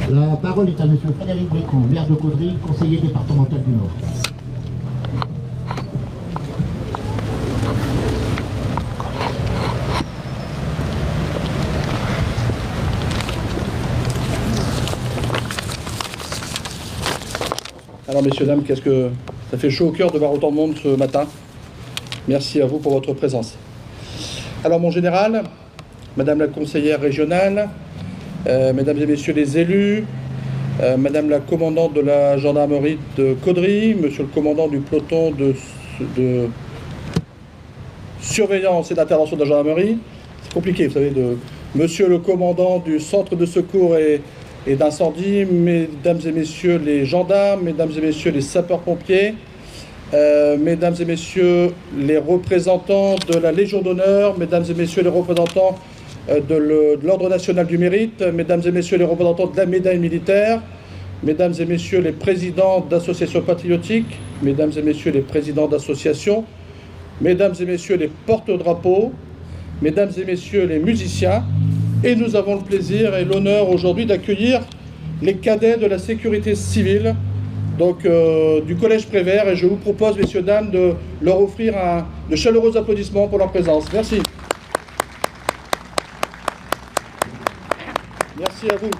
La parole est à Monsieur Frédéric Bricout, maire de Caudry, conseiller départemental du Nord. Alors messieurs, dames, qu'est-ce que ça fait chaud au cœur de voir autant de monde ce matin. Merci à vous pour votre présence. Alors mon général, Madame la conseillère régionale, Mesdames et Messieurs les élus, Madame la commandante de la gendarmerie de Caudry, Monsieur le commandant du peloton de surveillance et d'intervention de la gendarmerie, c'est compliqué, vous savez, Monsieur le commandant du centre de secours et d'incendie, Mesdames et Messieurs les gendarmes, Mesdames et Messieurs les sapeurs-pompiers, Mesdames et Messieurs les représentants de la Légion d'honneur, Mesdames et Messieurs les représentants de l'Ordre national du mérite, Mesdames et Messieurs les représentants de la médaille militaire, Mesdames et Messieurs les présidents d'associations patriotiques, Mesdames et Messieurs les présidents d'associations, Mesdames et Messieurs les porte-drapeaux, Mesdames et Messieurs les musiciens, et nous avons le plaisir et l'honneur aujourd'hui d'accueillir les cadets de la sécurité civile, donc du Collège Prévert, et je vous propose, messieurs, dames, de leur offrir de chaleureux applaudissements pour leur présence. Merci. Merci à vous.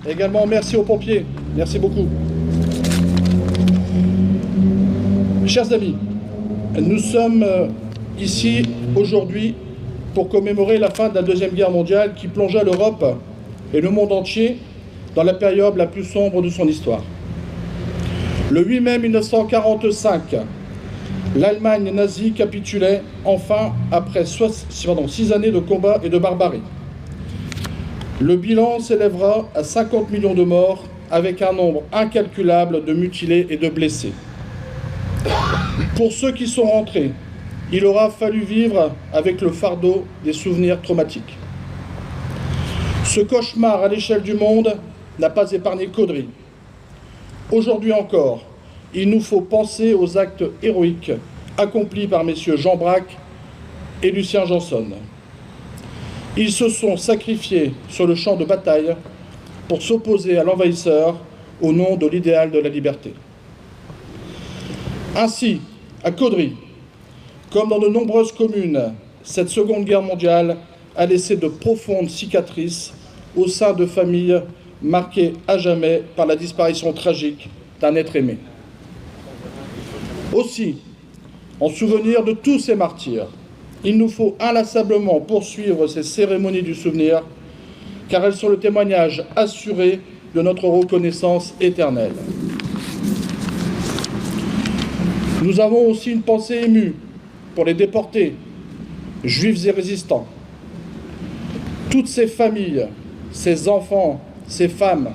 Également, merci aux pompiers. Merci beaucoup. Chers amis, nous sommes ici aujourd'hui pour commémorer la fin de la Deuxième Guerre mondiale qui plongea l'Europe et le monde entier dans la période la plus sombre de son histoire. Le 8 mai 1945, l'Allemagne nazie capitulait enfin après 6 années de combats et de barbarie. Le bilan s'élèvera à 50 millions de morts avec un nombre incalculable de mutilés et de blessés. Pour ceux qui sont rentrés, il aura fallu vivre avec le fardeau des souvenirs traumatiques. Ce cauchemar à l'échelle du monde n'a pas épargné Caudry. Aujourd'hui encore, il nous faut penser aux actes héroïques accomplis par messieurs Jean Braque et Lucien Janson. Ils se sont sacrifiés sur le champ de bataille pour s'opposer à l'envahisseur au nom de l'idéal de la liberté. Ainsi, à Caudry, comme dans de nombreuses communes, cette Seconde Guerre mondiale a laissé de profondes cicatrices au sein de familles marquées à jamais par la disparition tragique d'un être aimé. Aussi, en souvenir de tous ces martyrs, il nous faut inlassablement poursuivre ces cérémonies du souvenir, car elles sont le témoignage assuré de notre reconnaissance éternelle. Nous avons aussi une pensée émue pour les déportés, juifs et résistants. Toutes ces familles, ces enfants, ces femmes,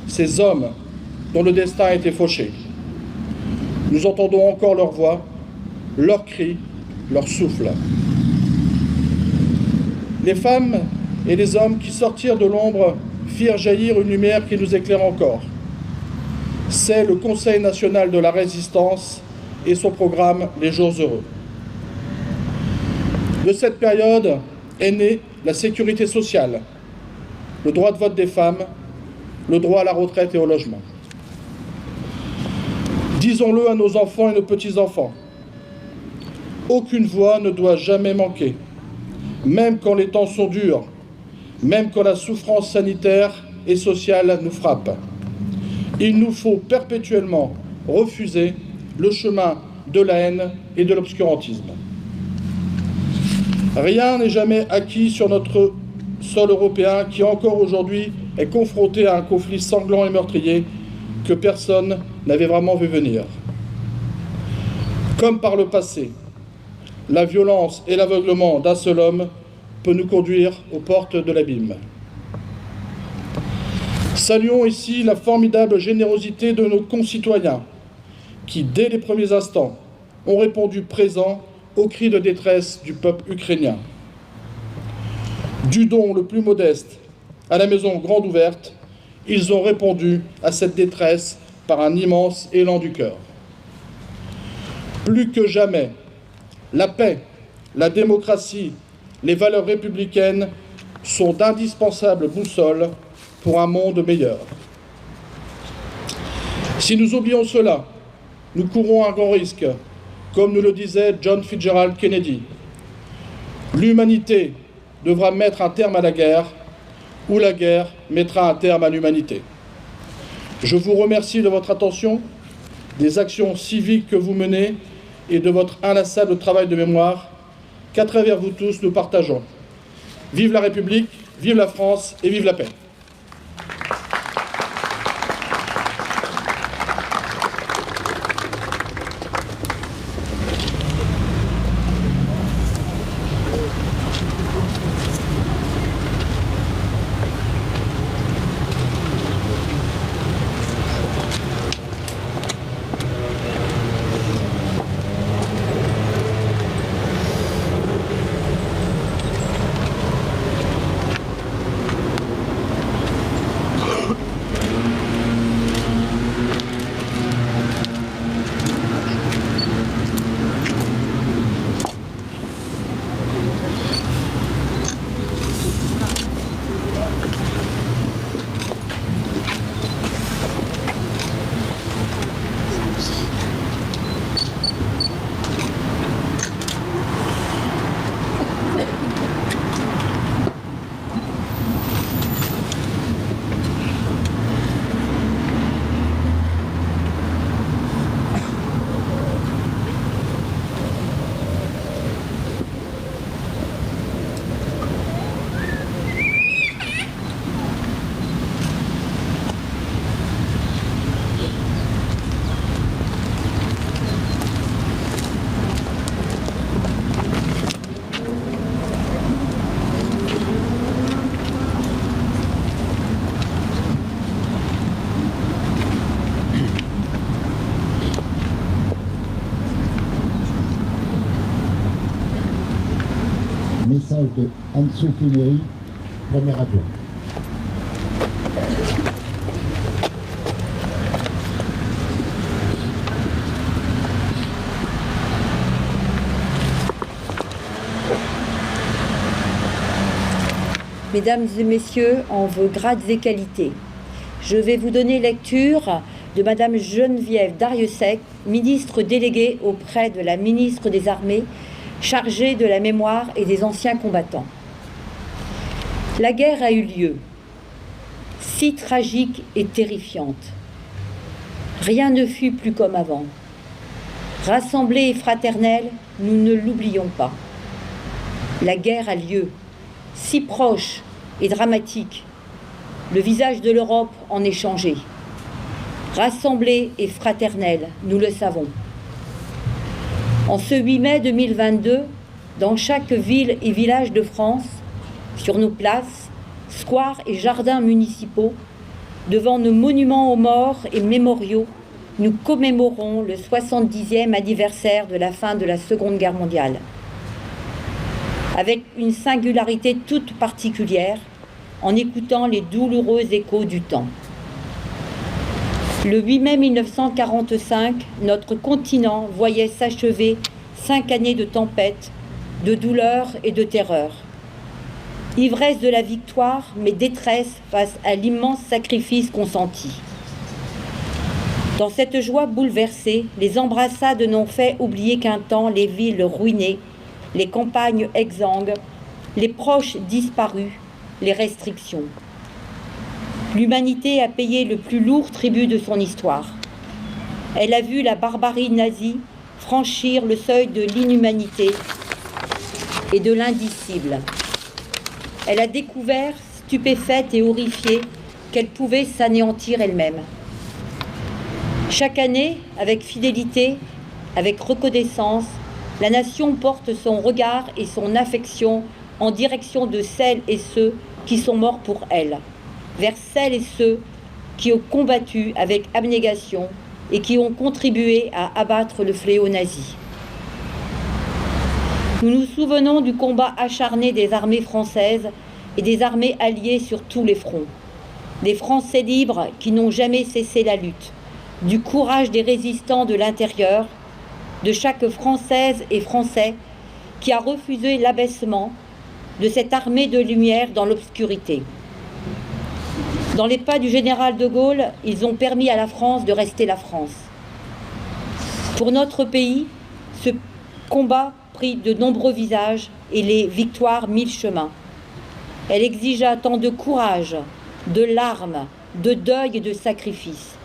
ces hommes dont le destin a été fauché. Nous entendons encore leur voix, leurs cris, leur souffle. Les femmes et les hommes qui sortirent de l'ombre firent jaillir une lumière qui nous éclaire encore. C'est le Conseil national de la résistance et son programme Les Jours heureux. De cette période est née la sécurité sociale, le droit de vote des femmes, le droit à la retraite et au logement. Disons-le à nos enfants et nos petits-enfants, aucune voix ne doit jamais manquer, même quand les temps sont durs, même quand la souffrance sanitaire et sociale nous frappe. Il nous faut perpétuellement refuser le chemin de la haine et de l'obscurantisme. Rien n'est jamais acquis sur notre sol européen qui encore aujourd'hui est confronté à un conflit sanglant et meurtrier que personne n'avait vraiment vu venir. Comme par le passé, la violence et l'aveuglement d'un seul homme peut nous conduire aux portes de l'abîme. Saluons ici la formidable générosité de nos concitoyens qui, dès les premiers instants, ont répondu présents aux cris de détresse du peuple ukrainien. Du don le plus modeste à la maison grande ouverte, ils ont répondu à cette détresse par un immense élan du cœur. Plus que jamais, la paix, la démocratie, les valeurs républicaines sont d'indispensables boussoles pour un monde meilleur. Si nous oublions cela, nous courons un grand risque, comme nous le disait John Fitzgerald Kennedy. L'humanité devra mettre un terme à la guerre, ou la guerre mettra un terme à l'humanité. Je vous remercie de votre attention, des actions civiques que vous menez et de votre inlassable travail de mémoire qu'à travers vous tous nous partageons. Vive la République, vive la France et vive la paix. message de Anne-Sophie Méry, première adjointe. Mesdames et messieurs, en vos grades et qualités, je vais vous donner lecture de Madame Geneviève Darrieussecq, ministre déléguée auprès de la ministre des Armées, chargée de la mémoire et des anciens combattants. La guerre a eu lieu, si tragique et terrifiante. Rien ne fut plus comme avant. Rassemblés et fraternels, nous ne l'oublions pas. La guerre a lieu, si proche et dramatique. Le visage de l'Europe en est changé. Rassemblés et fraternels, nous le savons. En ce 8 mai 2022, dans chaque ville et village de France, sur nos places, squares et jardins municipaux, devant nos monuments aux morts et mémoriaux, nous commémorons le 70e anniversaire de la fin de la Seconde Guerre mondiale. Avec une singularité toute particulière, en écoutant les douloureux échos du temps. Le 8 mai 1945, notre continent voyait s'achever 5 années de tempête, de douleur et de terreur. Ivresse de la victoire, mais détresse face à l'immense sacrifice consenti. Dans cette joie bouleversée, les embrassades n'ont fait oublier qu'un temps les villes ruinées, les campagnes exsangues, les proches disparus, les restrictions. L'humanité a payé le plus lourd tribut de son histoire. Elle a vu la barbarie nazie franchir le seuil de l'inhumanité et de l'indicible. Elle a découvert, stupéfaite et horrifiée, qu'elle pouvait s'anéantir elle-même. Chaque année, avec fidélité, avec reconnaissance, la nation porte son regard et son affection en direction de celles et ceux qui sont morts pour elle, vers celles et ceux qui ont combattu avec abnégation et qui ont contribué à abattre le fléau nazi. Nous nous souvenons du combat acharné des armées françaises et des armées alliées sur tous les fronts, des Français libres qui n'ont jamais cessé la lutte, du courage des résistants de l'intérieur, de chaque Française et Français qui a refusé l'abaissement de cette armée de lumière dans l'obscurité. Dans les pas du général de Gaulle, ils ont permis à la France de rester la France. Pour notre pays, ce combat prit de nombreux visages et les victoires mille chemins. Elle exigea tant de courage, de larmes, de deuil et de sacrifices.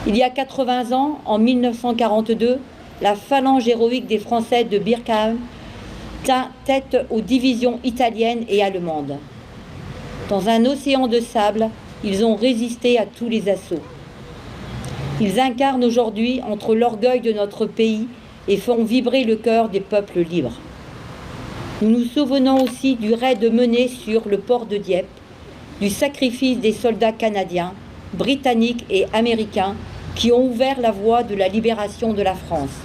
Il y a 80 ans, en 1942, la phalange héroïque des Français de Birkenau tint tête aux divisions italiennes et allemandes. Dans un océan de sable, ils ont résisté à tous les assauts. Ils incarnent aujourd'hui entre l'orgueil de notre pays et font vibrer le cœur des peuples libres. Nous nous souvenons aussi du raid mené sur le port de Dieppe, du sacrifice des soldats canadiens, britanniques et américains qui ont ouvert la voie de la libération de la France.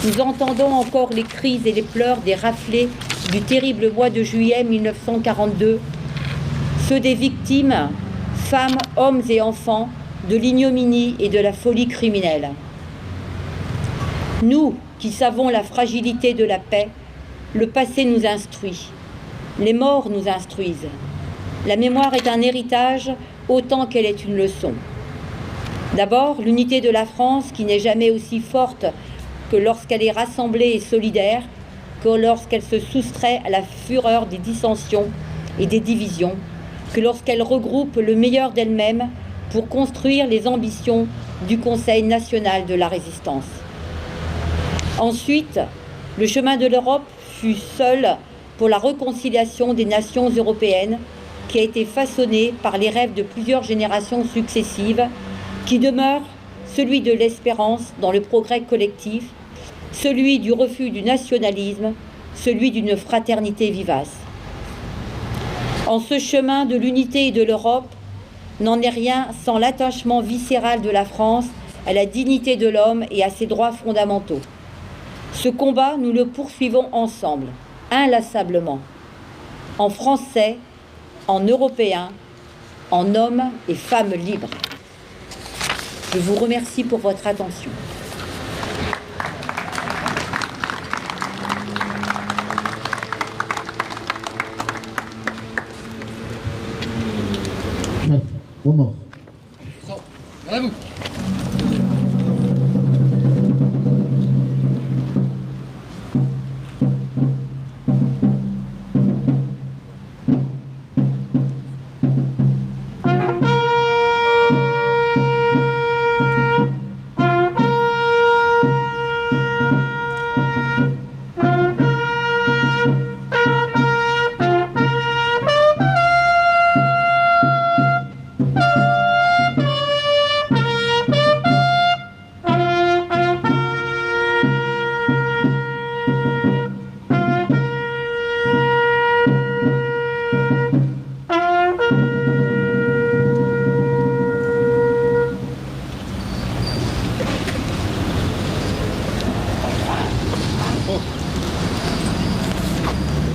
Nous entendons encore les cris et les pleurs des raflés du terrible mois de juillet 1942, ceux des victimes, femmes, hommes et enfants, de l'ignominie et de la folie criminelle. Nous, qui savons la fragilité de la paix, le passé nous instruit, les morts nous instruisent. La mémoire est un héritage autant qu'elle est une leçon. D'abord, l'unité de la France qui n'est jamais aussi forte que lorsqu'elle est rassemblée et solidaire, que lorsqu'elle se soustrait à la fureur des dissensions et des divisions, que lorsqu'elle regroupe le meilleur d'elle-même pour construire les ambitions du Conseil national de la résistance. Ensuite, le chemin de l'Europe fut seul pour la réconciliation des nations européennes qui a été façonné par les rêves de plusieurs générations successives qui demeure celui de l'espérance dans le progrès collectif, celui du refus du nationalisme, celui d'une fraternité vivace. En ce chemin de l'unité et de l'Europe, n'en est rien sans l'attachement viscéral de la France à la dignité de l'homme et à ses droits fondamentaux. Ce combat, nous le poursuivons ensemble. inlassablement, en français, en européen, en hommes et femmes libres. Je vous remercie pour votre attention. Chef, au mort. À vous.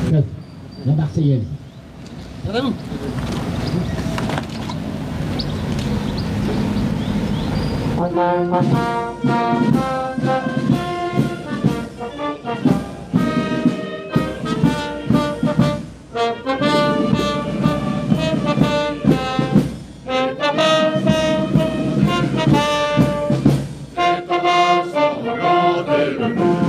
Chef, la Marseillaise. À vous. Regardez le